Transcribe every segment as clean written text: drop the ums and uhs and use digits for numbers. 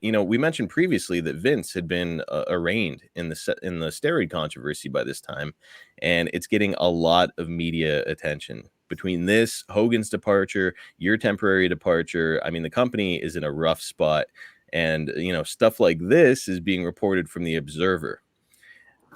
we mentioned previously that Vince had been arraigned in the steroid controversy by this time, and it's getting a lot of media attention. Between this, Hogan's departure, your temporary departure, I mean, the company is in a rough spot, and stuff like this is being reported from the Observer.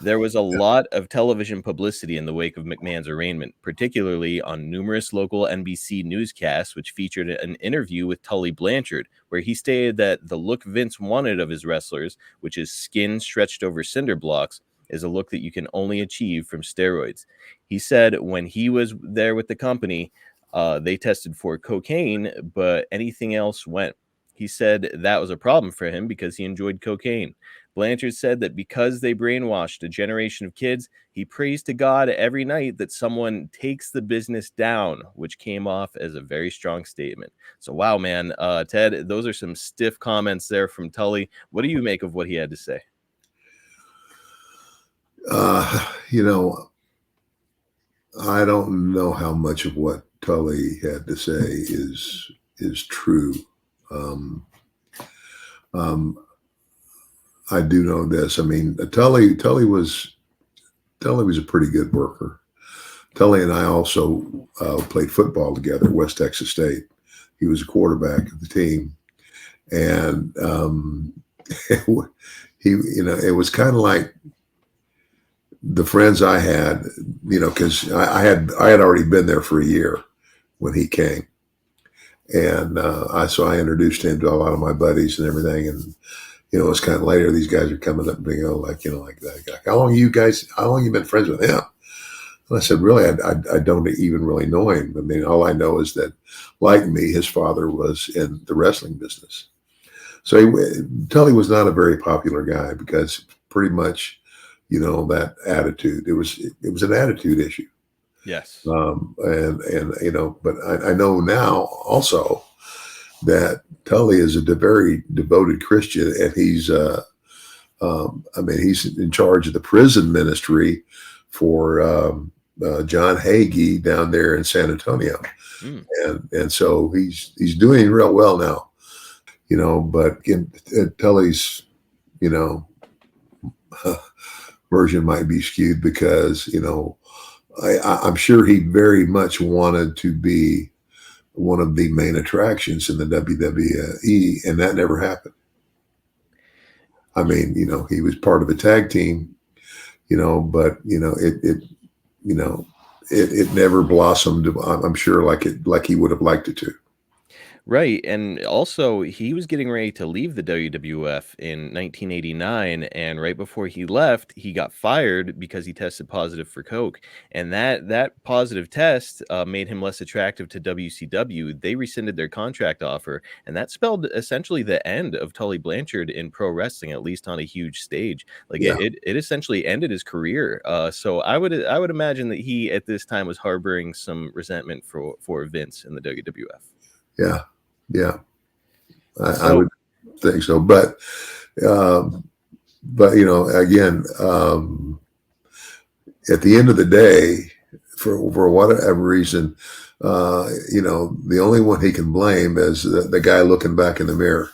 There was a lot of television publicity in the wake of McMahon's arraignment, particularly on numerous local NBC newscasts, which featured an interview with Tully Blanchard, where he stated that the look Vince wanted of his wrestlers, which is skin stretched over cinder blocks, is a look that you can only achieve from steroids. He said when he was there with the company, they tested for cocaine, but anything else went. He said that was a problem for him because he enjoyed cocaine. Blanchard said that because they brainwashed a generation of kids, he prays to God every night that someone takes the business down, which came off as a very strong statement. So, wow, man, Ted, those are some stiff comments there from Tully. What do you make of what he had to say? I don't know how much of what Tully had to say is true. I do know this. I mean, Tully was a pretty good worker. Tully and I also played football together at West Texas State. He was a quarterback of the team, and it was kind of like the friends I had, because I had already been there for a year when he came, and so I introduced him to a lot of my buddies and everything, and it's kind of later these guys are coming up and being like that guy. How long you been friends with him? And I said, really, I don't even really know him. I mean, all I know is that, like me, his father was in the wrestling business. So Tully was not a very popular guy because pretty much, that attitude. It was an attitude issue. Yes. But I know now also that Tully is a very devoted Christian, and he's in charge of the prison ministry for John Hagee down there in San Antonio, and so he's doing real well now, But Tully's, version might be skewed because I'm sure he very much wanted to be one of the main attractions in the WWE, and that never happened. I mean, he was part of a tag team, but it never blossomed. I'm sure like he would have liked it to. Right. And also, he was getting ready to leave the WWF in 1989. And right before he left, he got fired because he tested positive for coke. And that positive test made him less attractive to WCW. They rescinded their contract offer. And that spelled essentially the end of Tully Blanchard in pro wrestling, at least on a huge stage. It essentially ended his career. So I would imagine that he at this time was harboring some resentment for Vince in the WWF. Yeah, I would think so. But again, at the end of the day, for whatever reason, the only one he can blame is the guy looking back in the mirror.